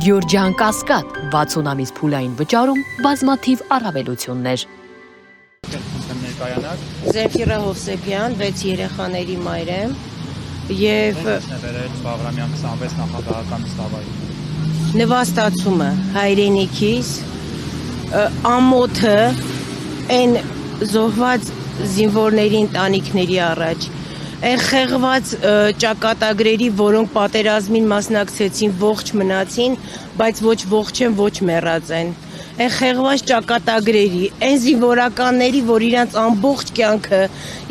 Գյորջյան Կասկադ 60 ամիս փուլային վճարում բազմաթիվ առավելություններ։ Զենֆիրա Հովսեփյան 6 երեխաների մայր եմ եւ նվաստացումը հայրենիքիս ամոթը այն զոհված զինվորների ընտանիքների առաջ այն խեղված ճակատագրերի, որոնք պատերազմին մասնակցեցին, ողջ մնացին, բայց ոչ ողջ են, ոչ մեռած են։ Այն խեղված ճակատագրերի, այն զինվորականների, որ իրանց ամբողջ կյանքը,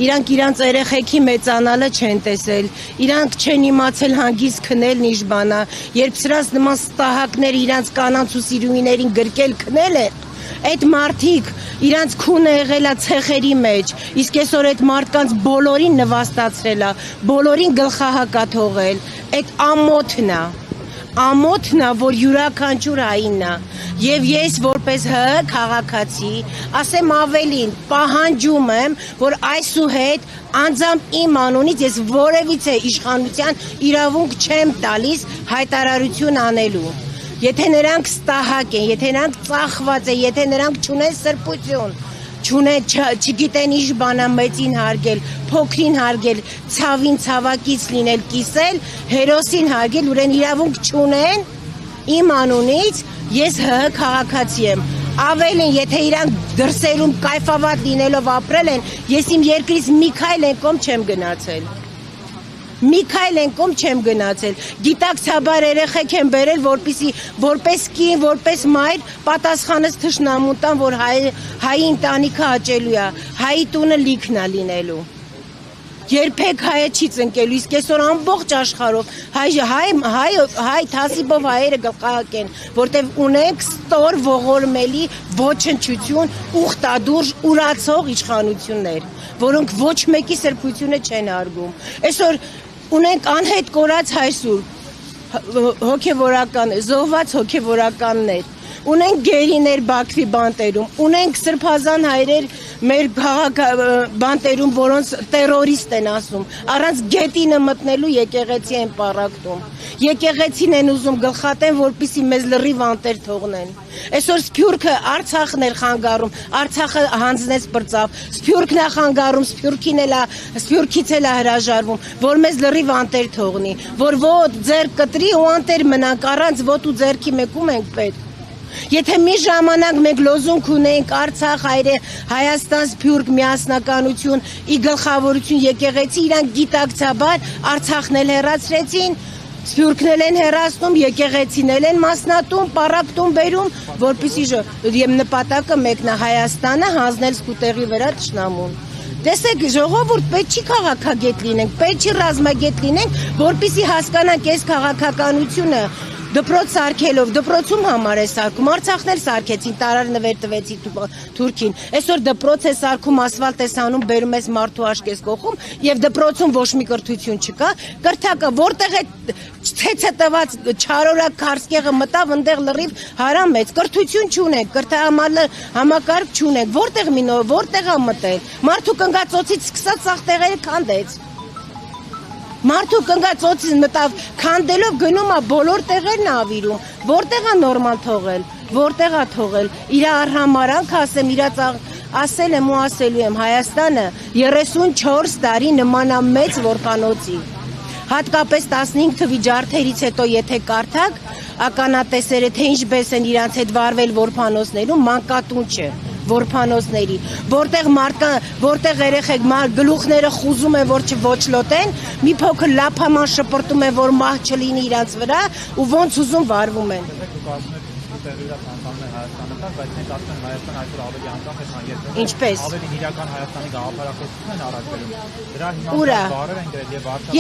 իրանք իրանց երեխեքի մեծանալը չեն տեսել, իրանք չեն իմացել հանգիստ քնել նիժբանա, երբ սրանց նման ստահակներ իրանց կանանց ու սիրուհիներին գրկել քնել են, այդ մարդիկ իրանց քունը եղել է ցեխերի մեջ, իսկ այսօր այդ մարդկանց բոլորին նվաստացրել է, բոլորին գլխահակա թողել, այդ ամոթն է, որ յուրաքանչյուր հային է, եւ ես որպես ՀՀ քաղաքացի, ասեմ ավելին, պահանջում եմ, որ այսուհետ անձամբ իմ անունից ես որևիցե իշխանության իրավունք չեմ տալիս հայտարարություն անելու։ Եթե նրանք ստահակ են, եթե նրանք ծախված են, եթե նրանք չունեն սրբություն, չգիտեն ինչ բանա մեծին հարգել, փոքրին հարգել, ցավին ցավակից լինել, կիսել, հերոսին հարգել, ուրեն իրավունք չունեն, իմ անունից ես ՀՀ քաղաքացի եմ։ Ավելին, եթե իրանք դրսերում կայֆավատ լինելով ապրել են, ես իմ երկրից մի քայլ ենկոմ չեմ գնացել։ Մի քայլ ենկոմ չեմ գնացել, գիտակցաբար երեխեք են բերել, որպեսի որպես կին, որպես մայր պատասխանս թշնամուն տան, որ հայի ընտանիքը հաճելու է, հայի տունը լիքն է լինելու։ Երբեք հայը չի ծնկելու, իսկ այսօր ամբողջ աշխարհով հայ թասիբով հայերը գլխահակ են, որտեվ ունենք ստոր ողորմելի ոչնչություն, ուխտադուրժ ուրացող իշխանություններ, որոնք ոչ մեկի սրբությունը չեն հարգում։ Այսօր ունենք անհետ կորած հայսուր հոգևորական, զոհված հոգևորականներ, ունենք գերիներ Բաքվի բանտերում, ունենք սրբազան հայրեր մեր բանտերում, որոնց տերորիստ են ասում, առանց գետինը մտնելու եկեղեցի են պառակտում, եկեղեցին են ուզում գլխատեն, որպեսզի մեզ լրիվ անտեր թողնեն։ Այսօր Սփյուռքը Արցախն էր խանգարում, Արցախը հանձնեց բրծավ, Սփյուռքն է խանգարում, Սփյուռքից էլ է հրաժարվում, որ մեզ լրիվ անտեր թողնի, որ ոտ ձեռք կտրի ու անտեր մնանք, առանց ոտ ու ձեռքի մեկում ենք պետք։ Եթե մի ժամանակ մենք լոզունգ ունենք Արցախ, Հայաստան, Սփյուռք, միասնականություն, ի գլխավորություն եկեղեցի, իրանք գիտակցաբար Արցախն էլ հեռացրեցին, Սփյուռքն էլ են հեռացնում, եկեղեցին էլ են մասնատում, պառակտում բերում, որպեսզի եւ նպատակը մեկն է Հայաստանը հանձնել սկուտերի վրա թշնամուն։ Տեսեք, ժողովուրդ, պետք չի քաղաքագետ լինենք, պետք չի ռազմագետ լինենք, որպեսզի հասկանանք այս քաղաքականությունը դպրոց սարքելով, դպրոցում համար է սարքում, Արցախն էլ սարքեցին, տարար նվեր տվեցի Թուրքին, այսօր դպրոց է սարքում, ասֆալտ է սանում, բերում ես մարդու աշկ ես կողում եւ դպրոցում ոչ մի կրթություն չկա, կրթակը որտեղ է ցեցը տված չարորակ քարսկեղը մտավ, ընդեղ լրիվ հարամեց, կրթություն չունենք, համակարգ չունենք, որտեղ է մտել, մարդու կնգածոցից սկսած սաղ տեղերը քանդեց։ Մարդու կնգածոցից մտավ քանդելով գնում է բոլոր տեղերն ավիրում, որտեղ է նորմալ թողել, որտեղ է թողել, իր արհամարանք ասեմ, ասել եմ ու ասելու եմ, Հայաստանը 34 տարի նմանամեծ որբանոցի, հատկապես 15 թվի ջարդերից հետո եթե կարդակ, ականատեսերը թե ինչպես են իրանց հետ վարվել որբանոցներում, մանկատուն չէ։ Որբանոցների, որտեղ երեխեք գլուխները խուզում են, որ ոչ լոտեն, մի փոքր լափաման շպրտում են, որ մահ չլինի իրանց վրա ու ոնց ուզում վարվում են։ Ինչպես։ Ուրա։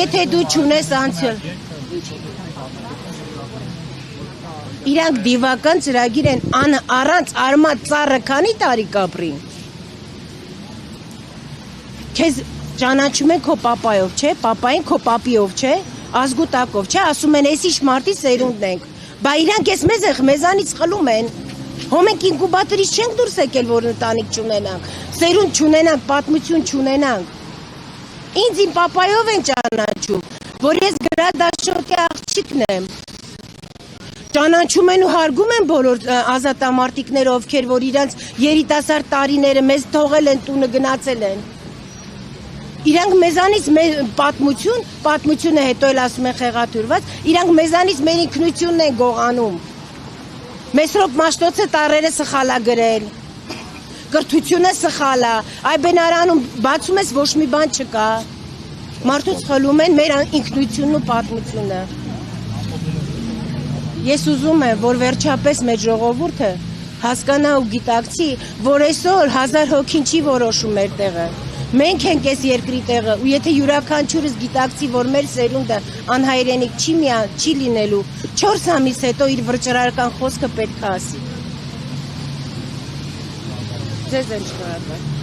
Եթե դու չունես անցյալ։ Իրանք դիվական ծրագիր են առանց արմատ ծառը քանի տարի կապրին։ Քեզ ճանաչում են քո պապայով, չէ, պապային քո պապիով, չէ, ազգուտակով, չէ, ասում են էս ինչ մարդի սերունդն ենք, բա իրանք էս մեզանից խլում են, հո մենք ինկուբատորից չենք դուրս եկել, որ ընտանիք չունենանք, սերունդ չունենանք, պատմություն չունենանք, ինձ իմ պապայով են ճանաչում, որ ես գրադաշոտի աղջիկն եմ, Ճանաչում են ու հարգում են բոլոր ազատամարտիկները, ովքեր որ իրանց երիտասարդ տարիները մեզ թողել են, տունը գնացել են։ Իրանք մեզանից պատմությունը հետո էլ ասում են խեղաթյուրված, իրանք մեզանից մեր ինքնությունն են գողանում։ Մեսրոպ Մաշտոցը տառերը սխալ է գրել, կրթությունը սխալ է, այ բենարանում բացում ես ոչ մի բան չկա։ Մարդուց խլում են մեր ինքնությունն ու պատմությունը։ Ես ուզում եմ, որ վերջապես մեր ժողովուրդը հասկանա ու գիտակցի, որ այսօր 1000 հոգին չի որոշում մեր տեղը։ Մենք ենք այս երկրի տեղը, ու եթե յուրաքանչյուրս գիտակցի, որ մեր սերունդը անհայրենիք չի լինելու, 4 ամիս հետո իր վճռարական խոսքը պետք է ասի։ Ձեզ եմ շնորհակալ։